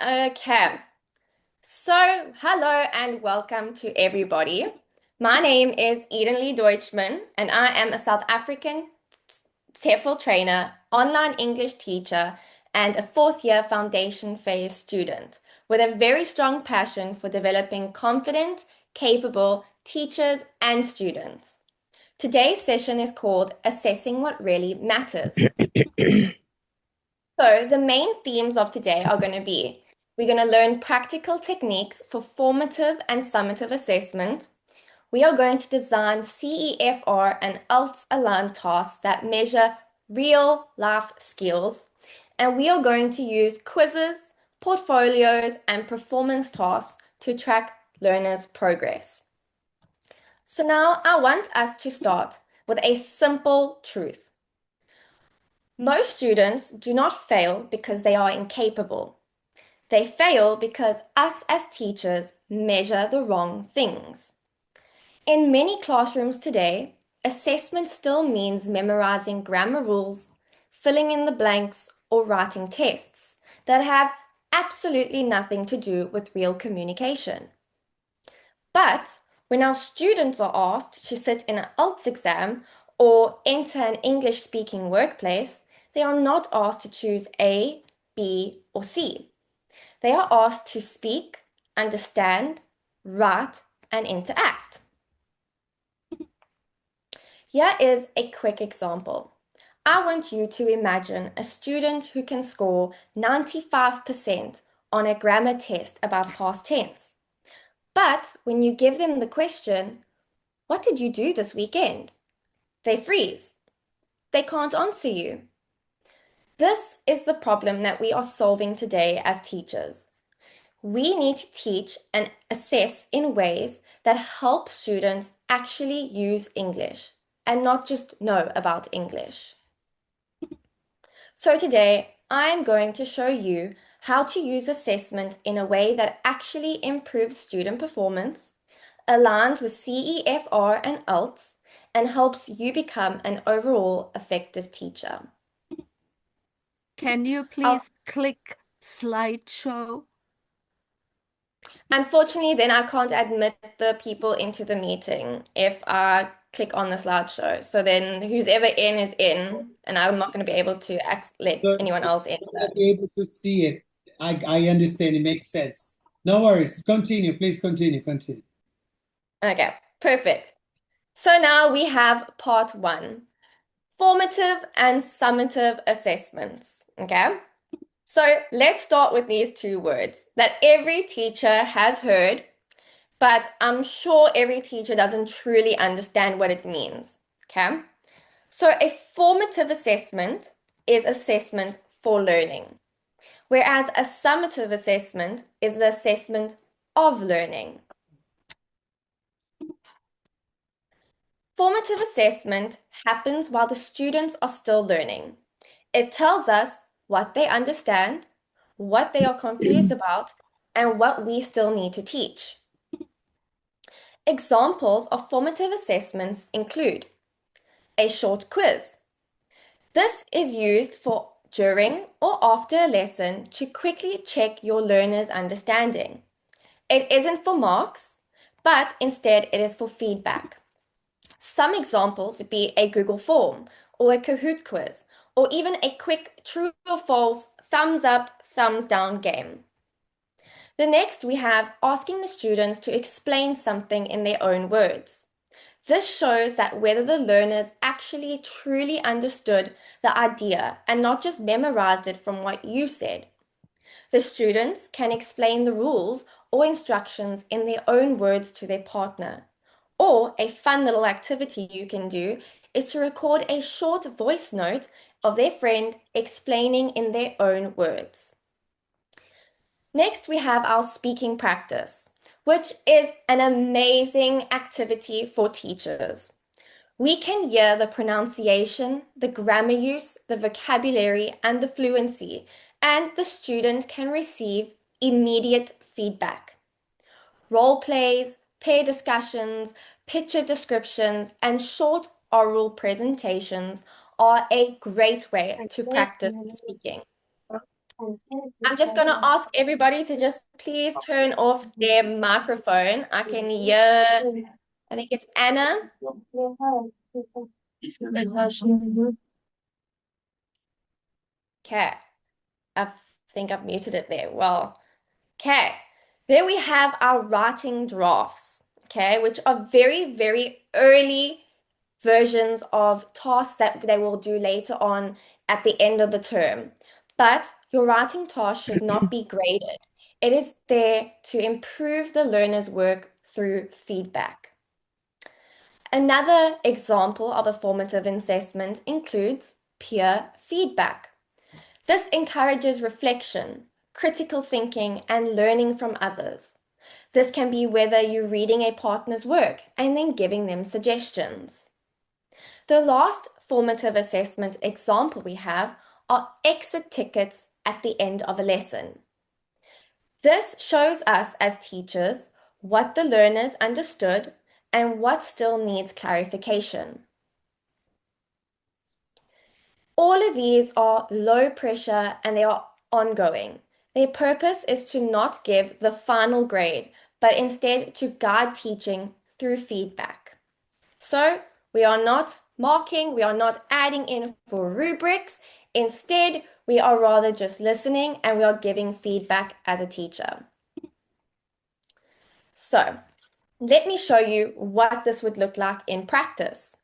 Okay, so hello and welcome to everybody. My name is 𝗙𝗿𝗄𝗂𝗃𝗻 and I am a South African TEFL trainer, online English teacher, and a fourth-year foundation phase student with a very strong passion for developing confident, capable teachers and students. Today's session is called Assessing What Really Matters. So the main themes of today are going to be, we're going to learn practical techniques for formative and summative assessment. We are going to design CEFR and IELTS-aligned tasks that measure real life skills. And we are going to use quizzes, portfolios, and performance tasks to track learners' progress. So now I want us to start with a simple truth. Most students do not fail because they are incapable. They fail because us as teachers measure the wrong things. In many classrooms today, assessment still means memorizing grammar rules, filling in the blanks, or writing tests that have absolutely nothing to do with real communication. But when our students are asked to sit in an IELTS exam or enter an English-speaking workplace, they are not asked to choose A, B, or C. They are asked to speak, understand, write, and interact. Here is a quick example. I want you to imagine a student who can score 95% on a grammar test about past tense. But when you give them the question, "What did you do this weekend?" they freeze. They can't answer you. This is the problem that we are solving today as teachers. We need to teach and assess in ways that help students actually use English and not just know about English. So today, I'm going to show you how to use assessment in a way that actually improves student performance, aligns with CEFR and IELTS, and helps you become an overall effective teacher. Can you please click slideshow? Unfortunately, then I can't admit the people into the meeting if I click on the slideshow. So then who's ever in is in, and I'm not going to be able to let anyone else in. I'll be able to see it. I understand. It makes sense. No worries. Continue. Please continue. Continue. Okay, perfect. So now we have part one, formative and summative assessments. Okay, so let's start with these two words that every teacher has heard, but I'm sure every teacher doesn't truly understand what it means. Okay, so a formative assessment is assessment for learning, whereas a summative assessment is the assessment of learning. Formative assessment happens while the students are still learning. It tells us what they understand, what they are confused about, and what we still need to teach. Examples of formative assessments include a short quiz. This is used for during or after a lesson to quickly check your learner's understanding. It isn't for marks, but instead it is for feedback. Some examples would be a Google form or a Kahoot quiz, or even a quick true or false thumbs up, thumbs down game. The next we have asking the students to explain something in their own words. This shows that whether the learners actually truly understood the idea and not just memorized it from what you said. The students can explain the rules or instructions in their own words to their partner. Or a fun little activity you can do is to record a short voice note of their friend explaining in their own words. Next, we have our speaking practice, which is an amazing activity for teachers. We can hear the pronunciation, the grammar use, the vocabulary, and the fluency, and the student can receive immediate feedback. Role plays, pair discussions, picture descriptions, and short oral presentations are a great way to practice speaking. I'm just going to ask everybody to just please turn off their microphone. I can hear, I think it's Anna. Okay, I think I've muted it there. Well, okay, there we have our writing drafts, okay, which are very, very early versions of tasks that they will do later on at the end of the term. But your writing task should not be graded. It is there to improve the learner's work through feedback. Another example of a formative assessment includes peer feedback. This encourages reflection, critical thinking, and learning from others. This can be whether you're reading a partner's work and then giving them suggestions. The last formative assessment example we have are exit tickets at the end of a lesson. This shows us as teachers what the learners understood and what still needs clarification. All of these are low pressure and they are ongoing. Their purpose is to not give the final grade, but instead to guide teaching through feedback. So we are not marking, we are not adding in for rubrics. Instead, we are rather just listening and we are giving feedback as a teacher. So let me show you what this would look like in practice.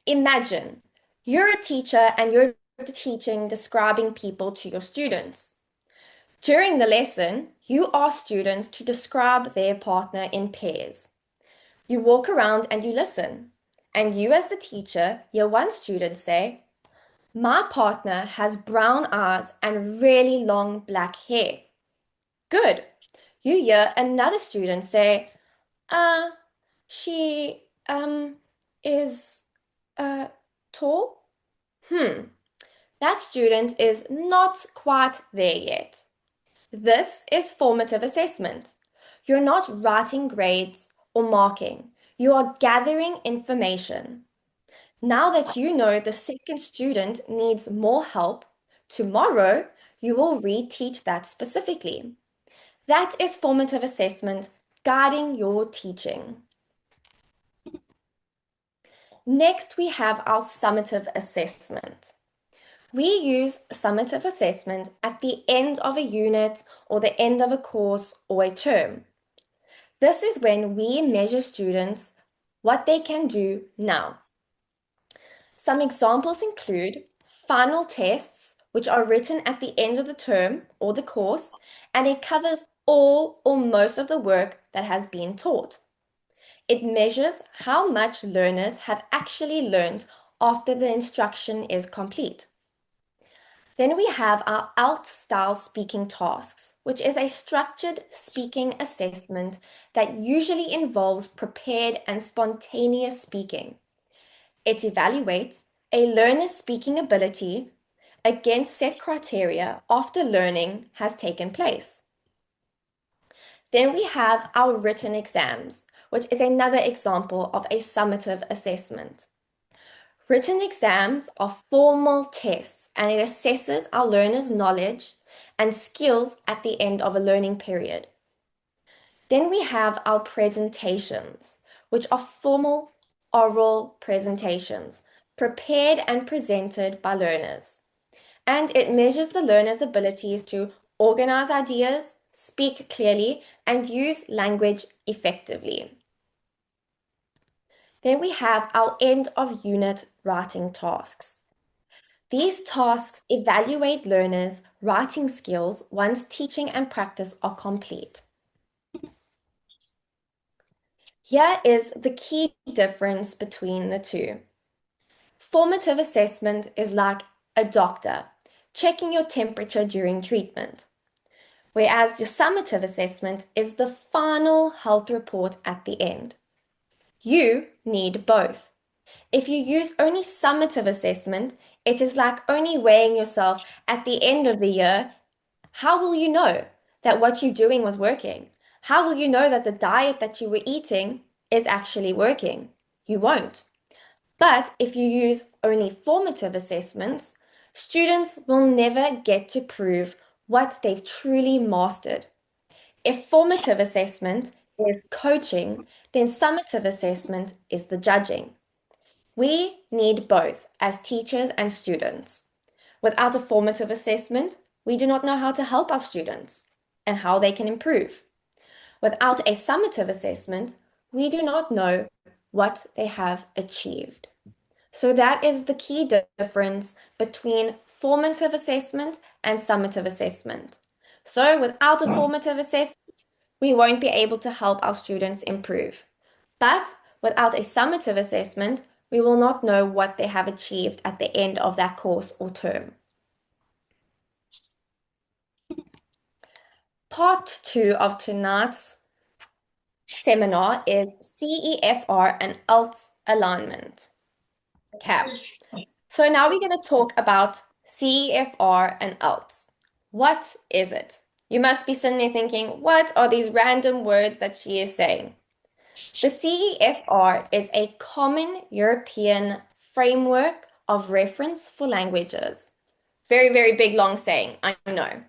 Imagine you're a teacher and you're teaching describing people to your students. During the lesson, you ask students to describe their partner in pairs. You walk around and you listen. And you as the teacher hear one student say, "My partner has brown eyes and really long black hair." Good. You hear another student say, she is tall? That student is not quite there yet. This is formative assessment. You're not writing grades or marking. You are gathering information. Now that you know the second student needs more help, tomorrow you will reteach that specifically. That is formative assessment guiding your teaching. Next, we have our summative assessment. We use summative assessment at the end of a unit or the end of a course or a term. This is when we measure students what they can do now. Some examples include final tests, which are written at the end of the term or the course, and it covers all or most of the work that has been taught. It measures how much learners have actually learned after the instruction is complete. Then we have our IELTS-style speaking tasks, which is a structured speaking assessment that usually involves prepared and spontaneous speaking. It evaluates a learner's speaking ability against set criteria after learning has taken place. Then we have our written exams, which is another example of a summative assessment. Written exams are formal tests and it assesses our learners' knowledge and skills at the end of a learning period. Then we have our presentations, which are formal oral presentations prepared and presented by learners. And it measures the learner's abilities to organize ideas, speak clearly, and use language effectively. Then we have our end of unit writing tasks. These tasks evaluate learners' writing skills once teaching and practice are complete. Here is the key difference between the two. Formative assessment is like a doctor checking your temperature during treatment, whereas the summative assessment is the final health report at the end. You need both. If you use only summative assessment, it is like only weighing yourself at the end of the year. How will you know that what you're doing was working? How will you know that the diet that you were eating is actually working? You won't. But if you use only formative assessments, students will never get to prove what they've truly mastered. If formative assessment is coaching, then summative assessment is the judging. We need both as teachers and students. Without a formative assessment, we do not know how to help our students and how they can improve. Without a summative assessment, we do not know what they have achieved. So that is the key difference between formative assessment and summative assessment. So without a formative assessment, we won't be able to help our students improve. But without a summative assessment, we will not know what they have achieved at the end of that course or term. Part 2 of tonight's seminar is CEFR and IELTS alignment. Okay, so now we're going to talk about CEFR and IELTS. What is it? You must be sitting there thinking, what are these random words that she is saying? The CEFR is a common European framework of reference for languages. Very, very big, long saying, I know.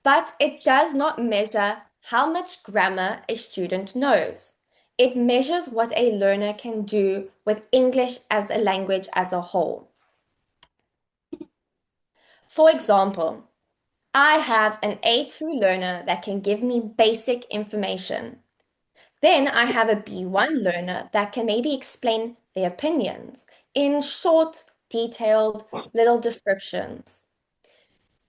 But it does not measure how much grammar a student knows. It measures what a learner can do with English as a language as a whole. For example, I have an A2 learner that can give me basic information. Then I have a B1 learner that can maybe explain their opinions in short, detailed little descriptions.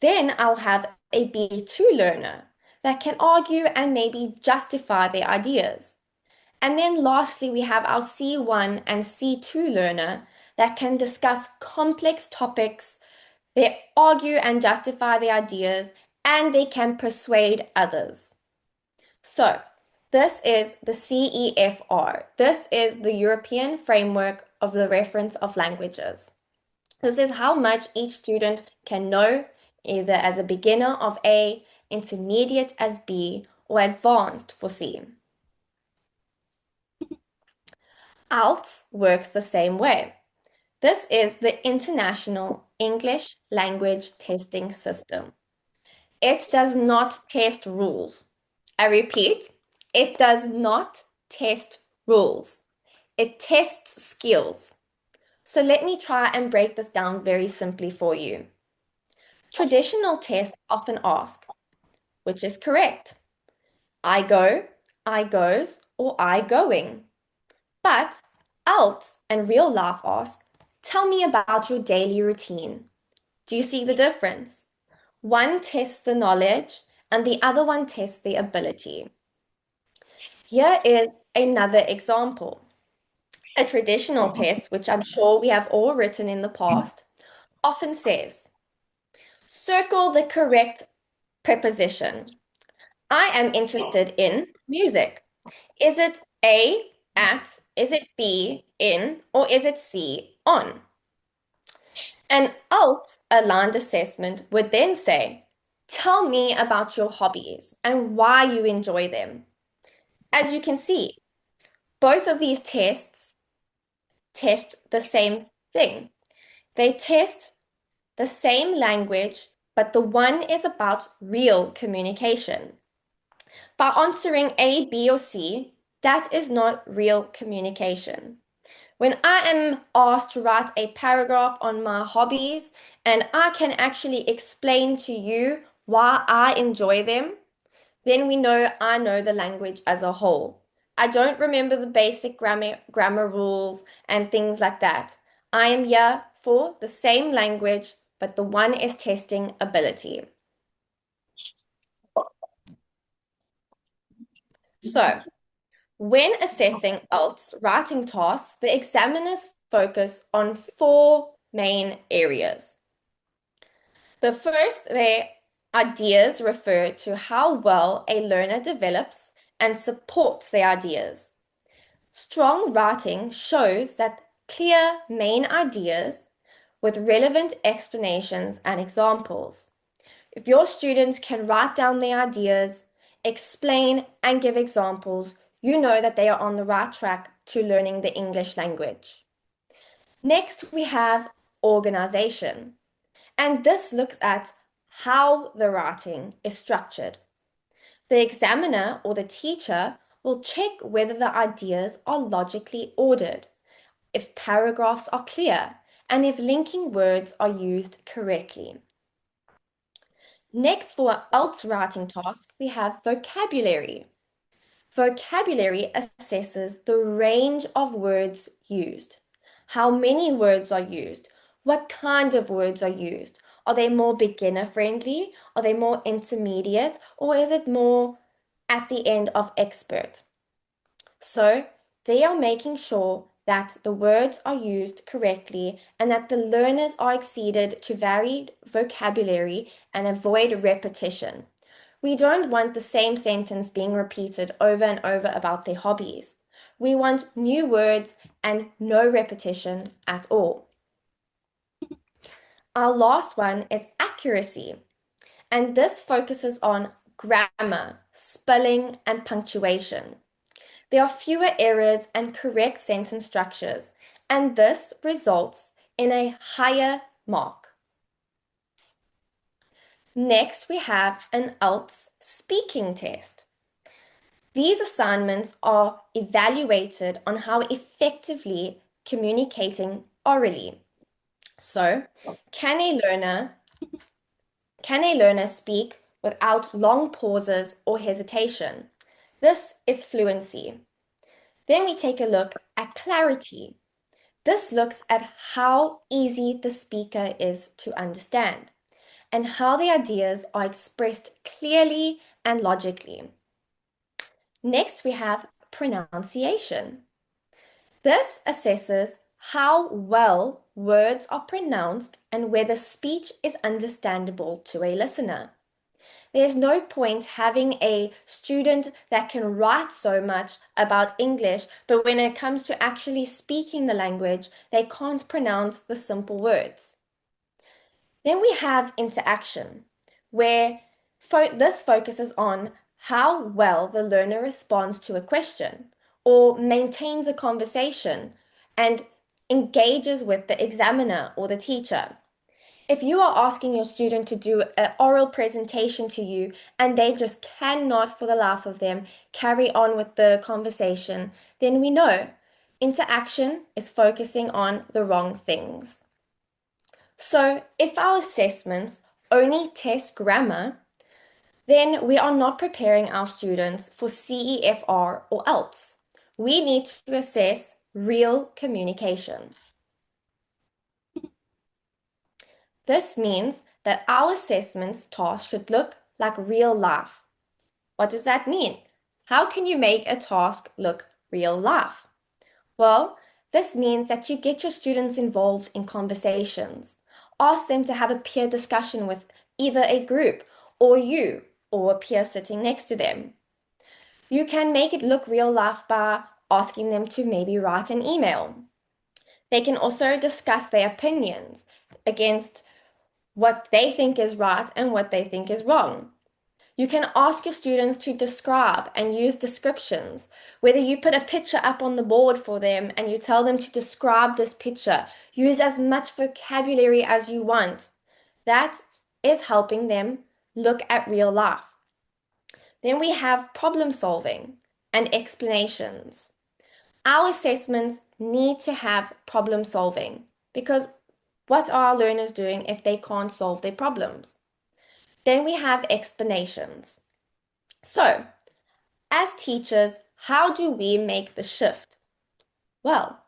Then I'll have a B2 learner that can argue and maybe justify their ideas. And then lastly, we have our C1 and C2 learner that can discuss complex topics, they argue and justify their ideas, and they can persuade others. So, this is the CEFR. This is the European framework of the reference of languages. This is how much each student can know, either as a beginner of A, intermediate as B, or advanced for C. IELTS works the same way. This is the International English Language Testing System. It does not test rules. I repeat, it does not test rules. It tests skills. So let me try and break this down very simply for you. Traditional tests often ask, which is correct? I go, I goes, or I going. But IELTS and real life ask, tell me about your daily routine. Do you see the difference? One tests the knowledge and the other one tests the ability. Here is another example. A traditional test, which I'm sure we have all written in the past, often says, circle the correct preposition. I am interested in music. Is it A, at, is it B, in, or is it C, on? An IELTS-aligned assessment would then say, tell me about your hobbies and why you enjoy them. As you can see, both of these tests test the same thing. They test the same language, but the one is about real communication. By answering A, B, or C, that is not real communication. When I am asked to write a paragraph on my hobbies and I can actually explain to you why I enjoy them, then we know I know the language as a whole. I don't remember the basic grammar rules and things like that. I am here for the same language, but the one is testing ability. So, when assessing IELTS writing tasks, the examiners focus on 4 main areas. The first, their ideas refer to how well a learner develops and supports their ideas. Strong writing shows that clear main ideas with relevant explanations and examples. If your students can write down their ideas, explain and give examples, you know that they are on the right track to learning the English language. Next, we have organization. And this looks at how the writing is structured. The examiner or the teacher will check whether the ideas are logically ordered, if paragraphs are clear, and if linking words are used correctly. Next, for our IELTS writing task, we have vocabulary. Vocabulary assesses the range of words used. How many words are used? What kind of words are used? Are they more beginner friendly? Are they more intermediate? Or is it more at the end of expert? So they are making sure that the words are used correctly and that the learners are acceded to varied vocabulary and avoid repetition. We don't want the same sentence being repeated over and over about their hobbies. We want new words and no repetition at all. Our last one is accuracy, and this focuses on grammar, spelling, and punctuation. There are fewer errors and correct sentence structures, and this results in a higher mark. Next, we have an IELTS speaking test. These assignments are evaluated on how effectively communicating orally. So, can a learner speak without long pauses or hesitation? This is fluency. Then we take a look at clarity. This looks at how easy the speaker is to understand and how the ideas are expressed clearly and logically. Next, we have pronunciation. This assesses how well words are pronounced and whether speech is understandable to a listener. There's no point having a student that can write so much about English, but when it comes to actually speaking the language, they can't pronounce the simple words. Then we have interaction, where this focuses on how well the learner responds to a question or maintains a conversation and engages with the examiner or the teacher. If you are asking your student to do an oral presentation to you and they just cannot, for the life of them, carry on with the conversation, then we know interaction is focusing on the wrong things. So if our assessments only test grammar, then we are not preparing our students for CEFR or IELTS. We need to assess real communication. This means that our assessments task should look like real life. What does that mean? How can you make a task look real life? Well, this means that you get your students involved in conversations. Ask them to have a peer discussion with either a group or you or a peer sitting next to them. You can make it look real life by asking them to maybe write an email. They can also discuss their opinions against what they think is right and what they think is wrong. You can ask your students to describe and use descriptions, whether you put a picture up on the board for them and you tell them to describe this picture. Use as much vocabulary as you want. That is helping them look at real life. Then we have problem solving and explanations. Our assessments need to have problem solving because what are our learners doing if they can't solve their problems? Then we have explanations. So, as teachers, how do we make the shift? Well,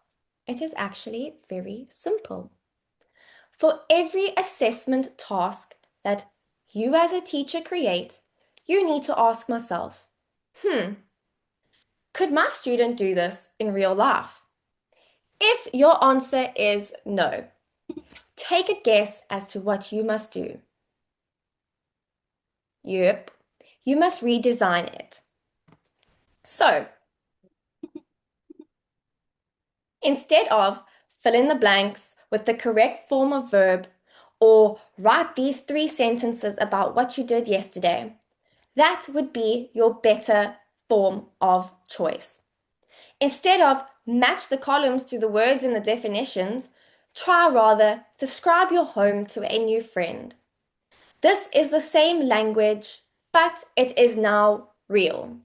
it is actually very simple. For every assessment task that you as a teacher create, you need to ask myself, could my student do this in real life? If your answer is no, take a guess as to what you must do. Yep, you must redesign it. So, instead of fill in the blanks with the correct form of verb or write these 3 sentences about what you did yesterday, that would be your better form of choice. Instead of match the columns to the words in the definitions, try rather describe your home to a new friend. This is the same language, but it is now real.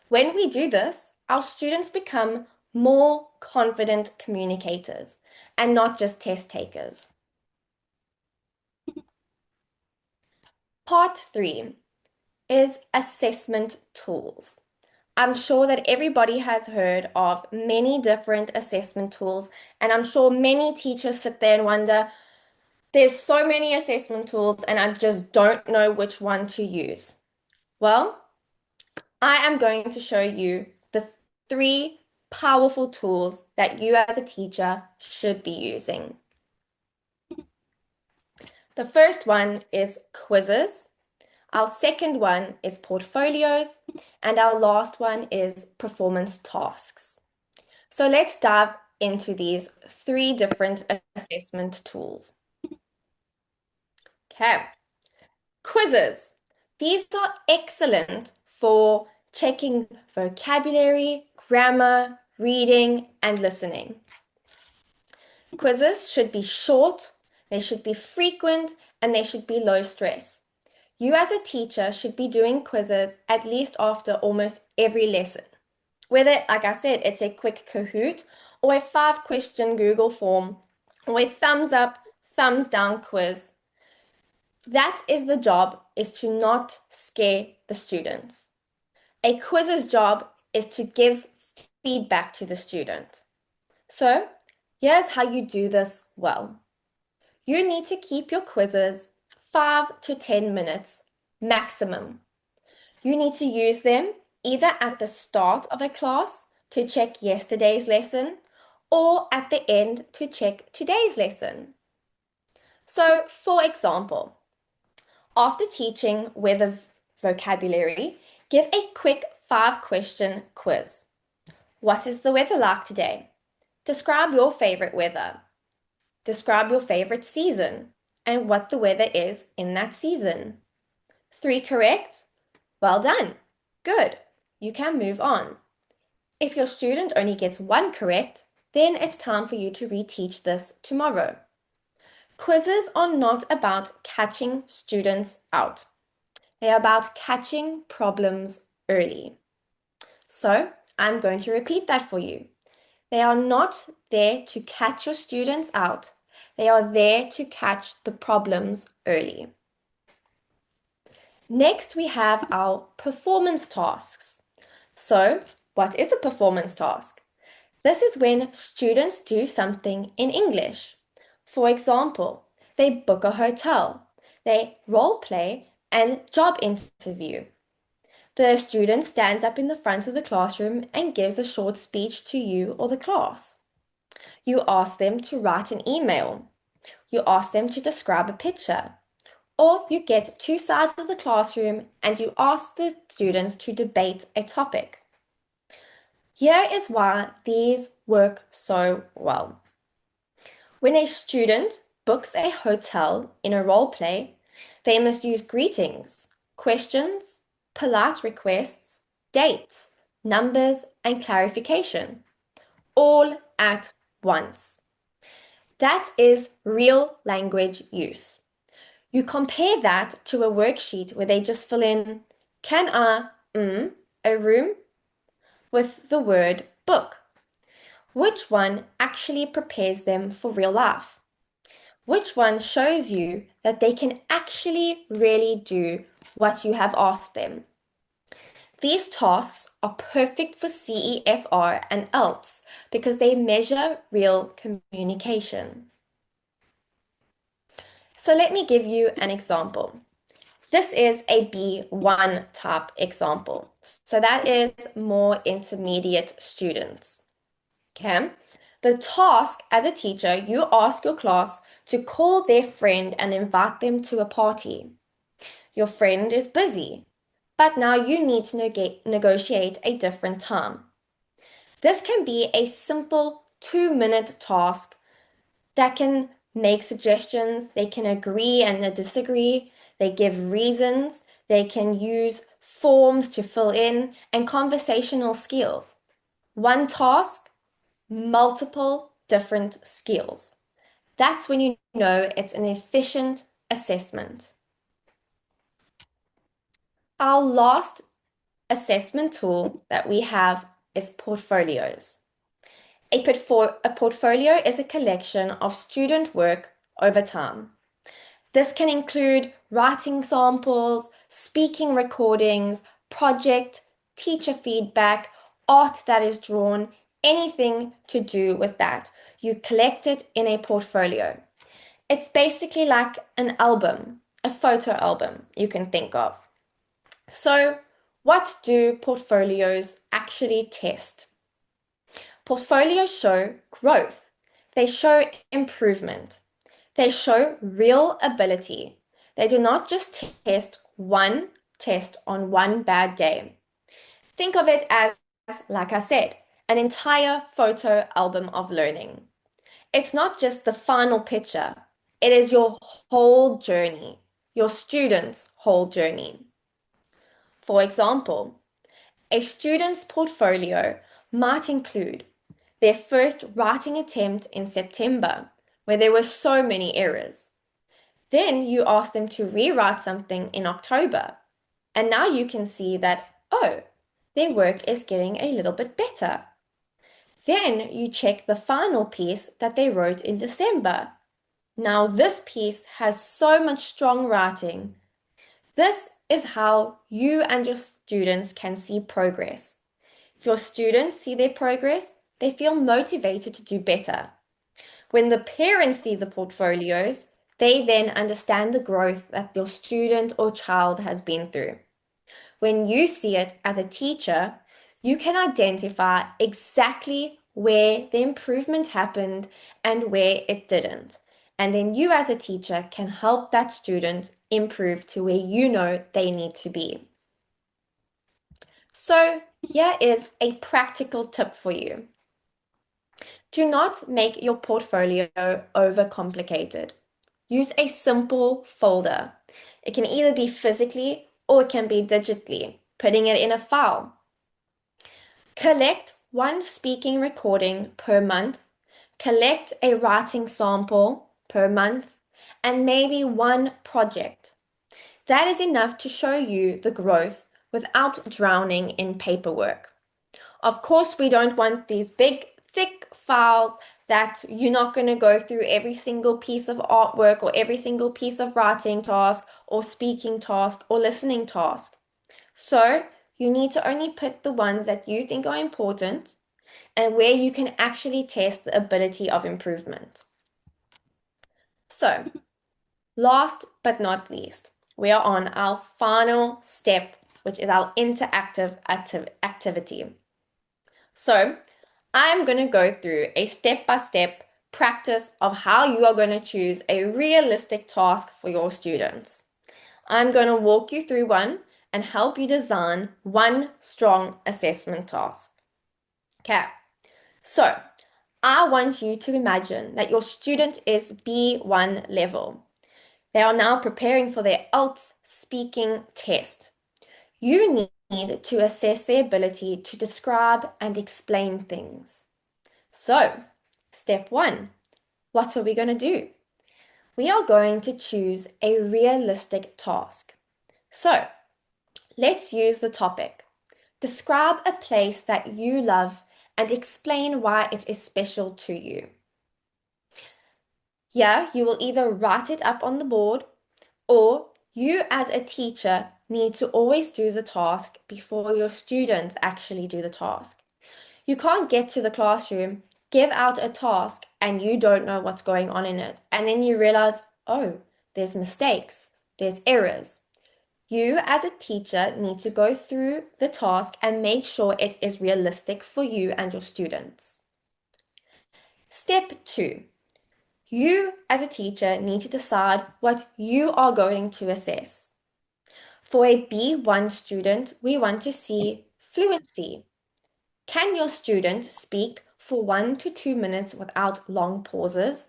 When we do this, our students become more confident communicators and not just test takers. Part 3 is assessment tools. I'm sure that everybody has heard of many different assessment tools, and I'm sure many teachers sit there and wonder, there's so many assessment tools and I just don't know which one to use. Well, I am going to show you the 3 powerful tools that you as a teacher should be using. The first one is quizzes. Our second one is portfolios, and our last one is performance tasks. So let's dive into these 3 different assessment tools. Okay, quizzes. These are excellent for checking vocabulary, grammar, reading, and listening. Quizzes should be short, they should be frequent, and they should be low stress. You as a teacher should be doing quizzes at least after almost every lesson. Whether, like I said, it's a quick Kahoot or a 5-question Google form or a thumbs up, thumbs down quiz. That is the job, is to not scare the students. A quiz's job is to give feedback to the student. So here's how you do this well. You need to keep your quizzes 5 to 10 minutes maximum. You need to use them either at the start of a class to check yesterday's lesson or at the end to check today's lesson. So, for example, after teaching weather vocabulary, give a quick 5-question quiz. What is the weather like today? Describe your favorite weather. Describe your favorite season and what the weather is in that season. 3 correct? Well done. Good. You can move on. If your student only gets 1 correct, then it's time for you to reteach this tomorrow. Quizzes are not about catching students out. They are about catching problems early. So I'm going to repeat that for you. They are not there to catch your students out. They are there to catch the problems early. Next, we have our performance tasks. So, what is a performance task? This is when students do something in English. For example, they book a hotel, they role play and job interview. The student stands up in the front of the classroom and gives a short speech to you or the class. You ask them to write an email. You ask them to describe a picture. Or you get 2 sides of the classroom and you ask the students to debate a topic. Here is why these work so well. When a student books a hotel in a role play, they must use greetings, questions, polite requests, dates, numbers, and clarification, all at once. That is real language use. You compare that to a worksheet where they just fill in, can I, a room, with the word book. Which one actually prepares them for real life? Which one shows you that they can actually really do what you have asked them? These tasks are perfect for CEFR and IELTS because they measure real communication. So let me give you an example. This is a B1 type example. So that is more intermediate students. Okay. The task as a teacher, you ask your class to call their friend and invite them to a party. Your friend is busy, but now you need to negotiate a different time. This can be a simple 2-minute task that can make suggestions, they can agree and disagree, they give reasons, they can use forms to fill in, and conversational skills. One task, multiple different skills. That's when you know it's an efficient assessment. Our last assessment tool that we have is portfolios. A portfolio is a collection of student work over time. This can include writing samples, speaking recordings, project, teacher feedback, art that is drawn, anything to do with that. You collect it in a portfolio. It's basically like an album, a photo album you can think of. So, what do portfolios actually test? Portfolios show growth. They show improvement. They show real ability. They do not just test one test on one bad day. Think of it as, like I said, an entire photo album of learning. It's not just the final picture. It is your whole journey, your student's whole journey. For example, a student's portfolio might include their first writing attempt in September, where there were so many errors. Then you ask them to rewrite something in October, and now you can see that, oh, their work is getting a little bit better. Then you check the final piece that they wrote in December. Now this piece has so much strong writing. This is how you and your students can see progress. If your students see their progress, they feel motivated to do better. When the parents see the portfolios, they then understand the growth that your student or child has been through. When you see it as a teacher, you can identify exactly where the improvement happened and where it didn't. And then you as a teacher can help that student improve to where you know they need to be. So here is a practical tip for you. Do not make your portfolio overcomplicated. Use a simple folder. It can either be physically or it can be digitally, putting it in a file. Collect one speaking recording per month, collect a writing sample per month, and maybe one project. That is enough to show you the growth without drowning in paperwork. Of course, we don't want these big, thick files that you're not going to go through every single piece of artwork or every single piece of writing task or speaking task or listening task. So you need to only put the ones that you think are important and where you can actually test the ability of improvement. So, last but not least, we are on our final step, which is our interactive activity. So, I'm going to go through a step-by-step practice of how you are going to choose a realistic task for your students. I'm going to walk you through one and help you design one strong assessment task. Okay, so I want you to imagine that your student is B1 level. They are now preparing for their IELTS speaking test. You need to assess their ability to describe and explain things. So, step 1, what are we going to do? We are going to choose a realistic task. So, let's use the topic. Describe a place that you love and explain why it is special to you. Yeah, you will either write it up on the board or you as a teacher need to always do the task before your students actually do the task. You can't get to the classroom, give out a task, and you don't know what's going on in it. And then you realize, oh, there's mistakes, there's errors. You as a teacher need to go through the task and make sure it is realistic for you and your students. Step 2. You as a teacher need to decide what you are going to assess. For a B1 student, we want to see fluency. Can your student speak for 1 to 2 minutes without long pauses?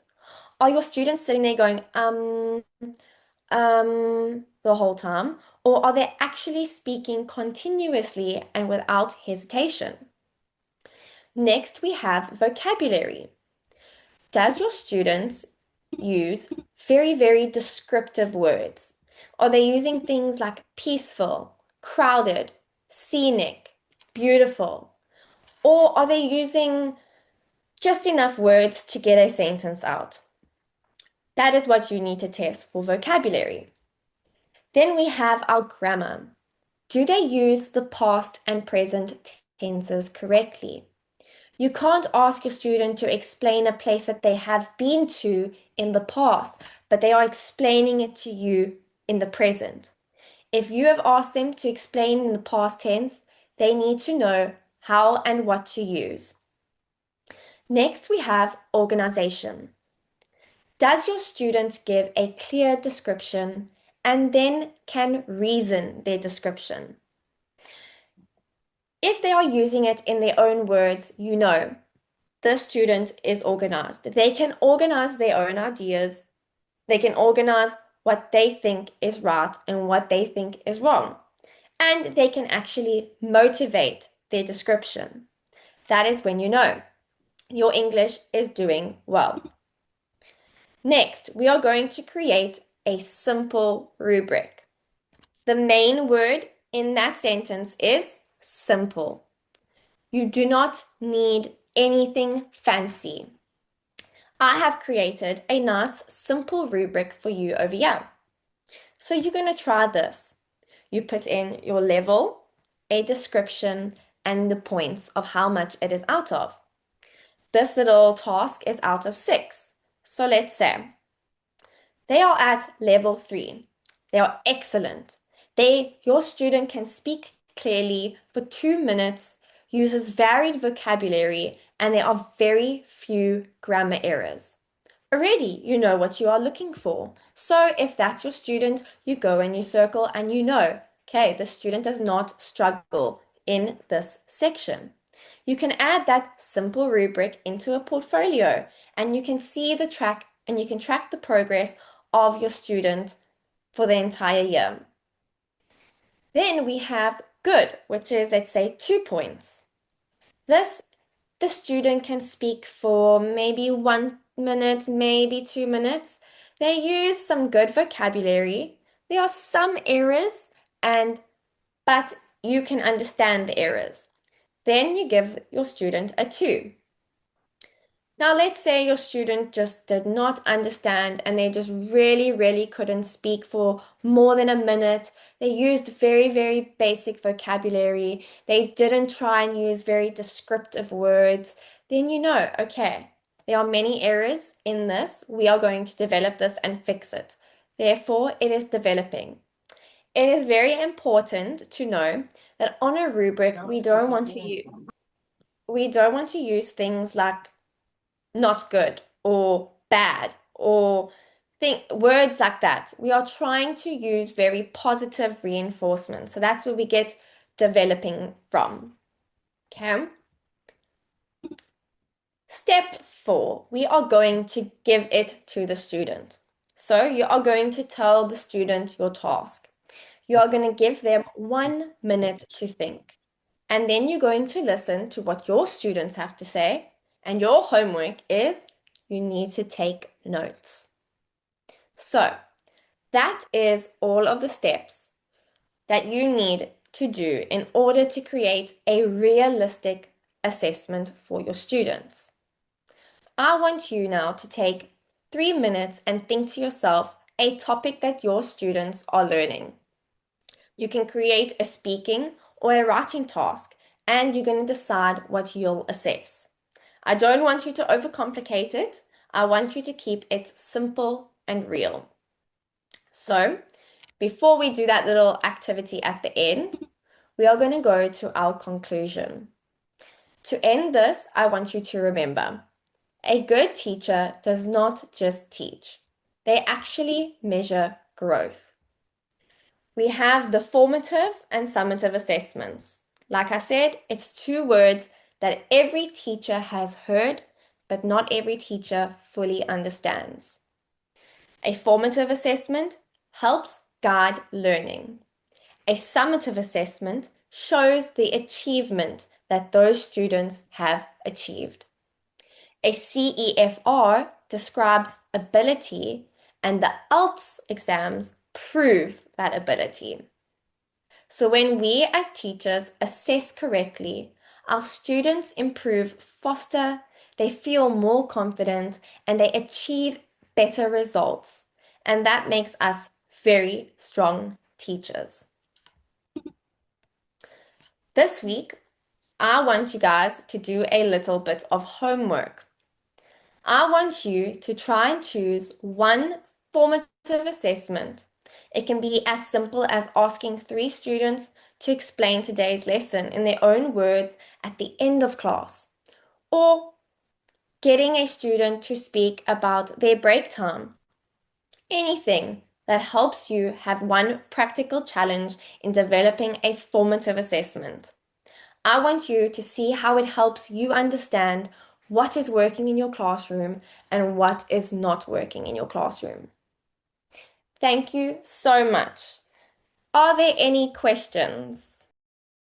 Are your students sitting there going, the whole time? Or are they actually speaking continuously and without hesitation? Next, we have vocabulary. Does your students use very, very descriptive words? Are they using things like peaceful, crowded, scenic, beautiful? Or are they using just enough words to get a sentence out? That is what you need to test for vocabulary. Then we have our grammar. Do they use the past and present tenses correctly? You can't ask your student to explain a place that they have been to in the past, but they are explaining it to you in the present. If you have asked them to explain in the past tense, they need to know how and what to use. Next, we have organization. Does your student give a clear description and then can reason their description? If they are using it in their own words, you know the student is organized. They can organize their own ideas. They can organize what they think is right and what they think is wrong. And they can actually motivate their description. That is when you know your English is doing well. Next, we are going to create a simple rubric. The main word in that sentence is simple. You do not need anything fancy. I have created a nice simple rubric for you over here. So you're going to try this. You put in your level, a description, and the points of how much it is out of. This little task is out of 6. So let's say they are at level 3. They are excellent. Your student can speak clearly for 2 minutes, uses varied vocabulary, and there are very few grammar errors. Already, you know what you are looking for. So if that's your student, you go and you circle and you know, okay, the student does not struggle in this section. You can add that simple rubric into a portfolio and you can see the track and you can track the progress of your student for the entire year. Then we have good, which is, let's say, 2 points. The student can speak for maybe 1 minute, maybe 2 minutes. They use some good vocabulary. There are some errors, but you can understand the errors. Then you give your student a 2. Now, let's say your student just did not understand and they just really, really couldn't speak for more than a minute. They used very, very basic vocabulary. They didn't try and use very descriptive words. Then you know, okay, there are many errors in this. We are going to develop this and fix it. Therefore, it is developing. It is very important to know that on a rubric, we don't want to use things like not good or bad or words like that. We are trying to use very positive reinforcement. So that's where we get developing from. Okay. Step 4, we are going to give it to the student. So you are going to tell the student your task. You are going to give them 1 minute to think. And then you're going to listen to what your students have to say. And your homework is you need to take notes. So that is all of the steps that you need to do in order to create a realistic assessment for your students. I want you now to take 3 minutes and think to yourself a topic that your students are learning. You can create a speaking or a writing task, and you're going to decide what you'll assess. I don't want you to overcomplicate it. I want you to keep it simple and real. So, before we do that little activity at the end, we are going to go to our conclusion. To end this, I want you to remember, a good teacher does not just teach. They actually measure growth. We have the formative and summative assessments. Like I said, it's 2 words that every teacher has heard, but not every teacher fully understands. A formative assessment helps guide learning. A summative assessment shows the achievement that those students have achieved. A CEFR describes ability, and the IELTS exams prove that ability. So when we as teachers assess correctly, our students improve faster, they feel more confident, and they achieve better results. And that makes us very strong teachers. This week, I want you guys to do a little bit of homework. I want you to try and choose one formative assessment. It can be as simple as asking 3 students to explain today's lesson in their own words at the end of class, or getting a student to speak about their break time. Anything that helps you have one practical challenge in developing a formative assessment. I want you to see how it helps you understand what is working in your classroom and what is not working in your classroom. Thank you so much. Are there any questions?